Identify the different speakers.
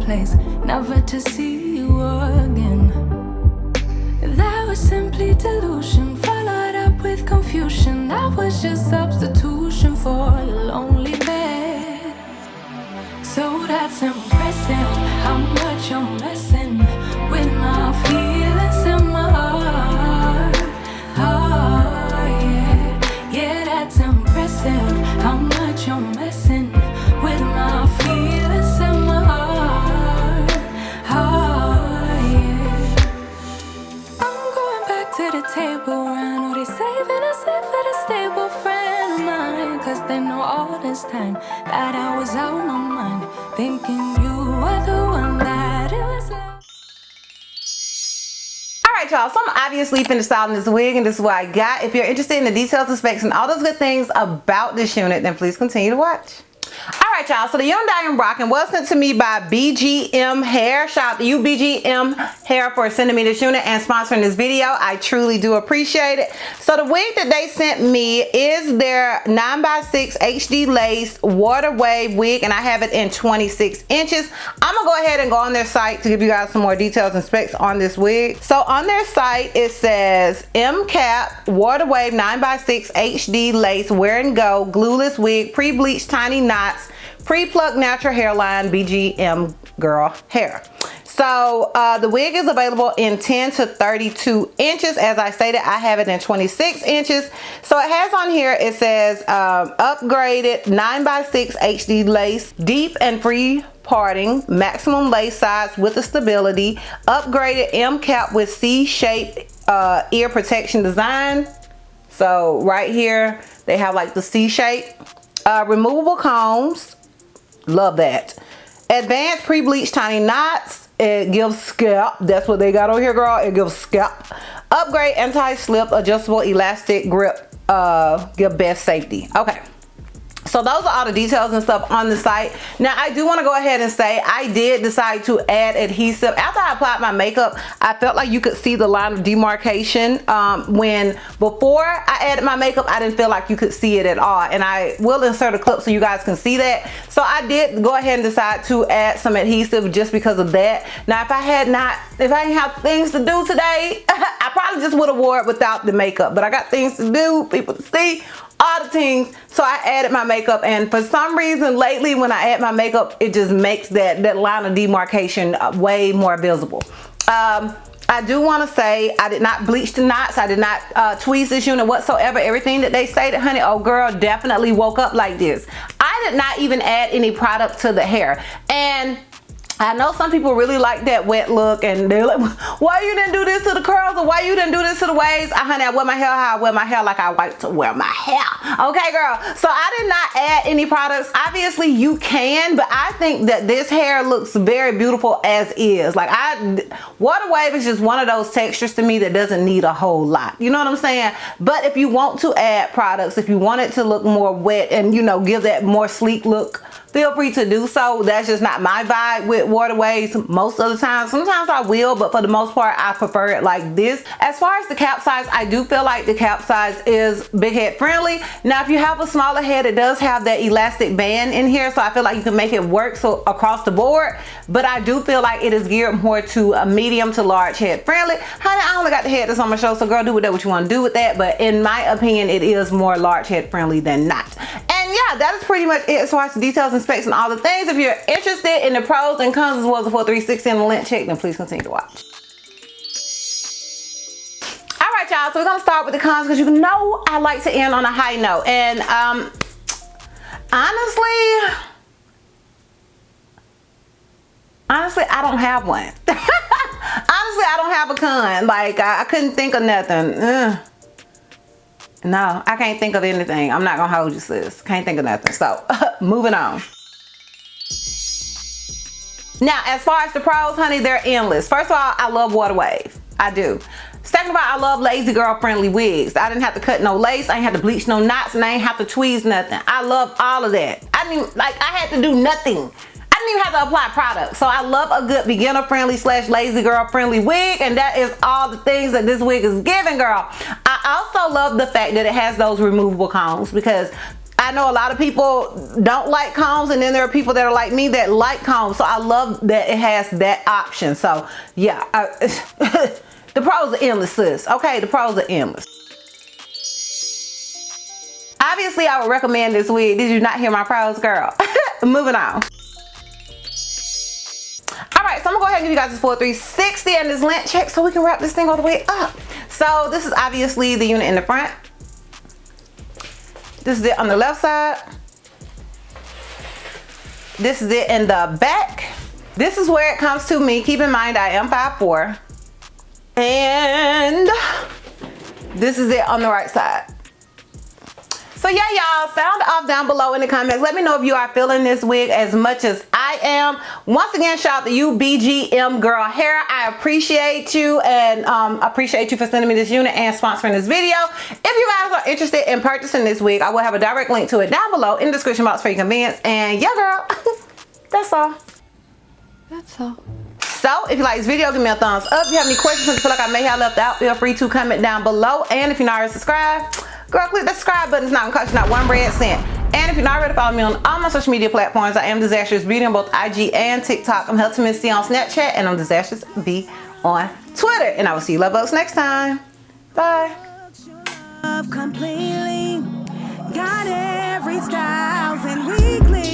Speaker 1: place, never to see you again. That was simply delusion, followed up with confusion. That was just substitution for your lonely bed. So that's impressive, how much you're messing with my feelings in my heart. Oh yeah, yeah, that's impressive, how much you're messing with my feelings in my heart. Oh yeah, I'm going back to the table, and all they saving us for the stable friend of mine. Cause they know all this time that I was out my mind, thinking you were the one that it was love.
Speaker 2: Alright y'all, so I'm obviously finished styling this wig, and this is what I got. If you're interested in the details and specs and all those good things about this unit, then please continue to watch. Alright y'all, so the unit I am rocking was sent to me by BGM Hair. Shout out to you, BGM Hair, for sending me this unit and sponsoring this video. I truly do appreciate it. So the wig that they sent me is their 9x6 HD lace water wave wig, and I have it in 26 inches. I'm gonna go ahead and go on their site to give you guys some more details and specs on this wig. So on their site it says M-Cap water wave 9x6 HD lace wear and go glueless wig, pre-bleached tiny knots, pre-plucked natural hairline, Bgmgirl hair. So the wig is available in 10 to 32 inches. As I stated, I have it in 26 inches. So it has on here, it says upgraded 9x6 HD lace, deep and free parting, maximum lace size with the stability, upgraded M-Cap with C-shaped ear protection design. So right here, they have like the C-shape. Removable combs. Love that. Advanced pre-bleached tiny knots. It gives scalp. That's what they got on here, girl. It gives scalp. Upgrade anti-slip adjustable elastic grip. Give best safety. Okay. So those are all the details and stuff on the site. Now I do want to go ahead and say I did decide to add adhesive. After I applied my makeup, I felt like you could see the line of demarcation. When before I added my makeup, I didn't feel like you could see it at all. And I will insert a clip so you guys can see that. So I did go ahead and decide to add some adhesive just because of that. Now if I didn't have things to do today, I probably just would have wore it without the makeup. But I got things to do, people to see, all the things, so I added my makeup, and for some reason lately when I add my makeup, it just makes that line of demarcation way more visible. I do want to say I did not bleach the knots. I did not tweeze this unit whatsoever. Everything that they stated, honey, oh girl, definitely woke up like this. I did not even add any product to the hair. And I know some people really like that wet look, and they're like, why you didn't do this to the curls, or why you didn't do this to the waves? Honey, I wear my hair how I wear my hair, like I like to wear my hair. Okay, girl. So I did not add any products. Obviously you can, but I think that this hair looks very beautiful as is. Like water wave is just one of those textures to me that doesn't need a whole lot. You know what I'm saying? But if you want to add products, if you want it to look more wet and, you know, give that more sleek look, feel free to do so. That's just not my vibe with water waves most of the time. Sometimes I will, but for the most part I prefer it like this. As far as the cap size, I do feel like the cap size is big head friendly. Now if you have a smaller head, it does have that elastic band in here, so I feel like you can make it work so across the board, but I do feel like it is geared more to a medium to large head friendly. Honey, I only got the head that's on my show, so girl, do with that what you want to do with that, but in my opinion it is more large head friendly than not. And yeah, that is pretty much it as far as the details and specs and all the things. If you're interested in the pros and cons as well as for 360 and the lint check, then please continue to watch. All right, y'all, so we're gonna start with the cons because you know I like to end on a high note. And honestly, I don't have one. Honestly, I don't have a con. Like I couldn't think of nothing. No, I can't think of anything. I'm not gonna hold you, sis. Can't think of nothing. So moving on. Now, as far as the pros, honey, they're endless. First of all, I love water wave. I do. Second of all, I love lazy girl friendly wigs. I didn't have to cut no lace. I ain't have to bleach no knots, and I ain't have to tweeze nothing. I love all of that. I didn't I had to do nothing. I didn't even have to apply product. So I love a good beginner friendly / lazy girl friendly wig, and that is all the things that this wig is giving, girl. I also love the fact that it has those removable combs, because I I know a lot of people don't like combs, and then there are people that are like me that like combs. So I love that it has that option. So yeah, the pros are endless, sis. Okay, the pros are endless. Obviously, I would recommend this wig. Did you not hear my pros, girl? Moving on. Alright, so I'm gonna go ahead and give you guys this full 360 and this length check so we can wrap this thing all the way up. So this is obviously the unit in the front. This is it on the left side. This is it in the back. This is where it comes to me. Keep in mind I am 5'4". And this is it on the right side. So yeah, y'all, sound off down below in the comments. Let me know if you are feeling this wig as much as I am. Once again, shout out to you, Bgmgirl hair. I appreciate you, and appreciate you for sending me this unit and sponsoring this video. If you guys are interested in purchasing this wig, I will have a direct link to it down below in the description box for your convenience. And yeah, girl, that's all. That's all. So if you like this video, give me a thumbs up. If you have any questions and feel like I may have left out, feel free to comment down below. And if you're not already subscribed, girl, click the subscribe button. It's not gonna cost you not one red cent. And if you're not already following me on all my social media platforms, I am DizastrousBeauty on both IG and TikTok. I'm Helping Miss C on Snapchat, and I'm DizastrousB on Twitter. And I will see you love bugs next time. Bye.
Speaker 3: Completely got every styles and weekly.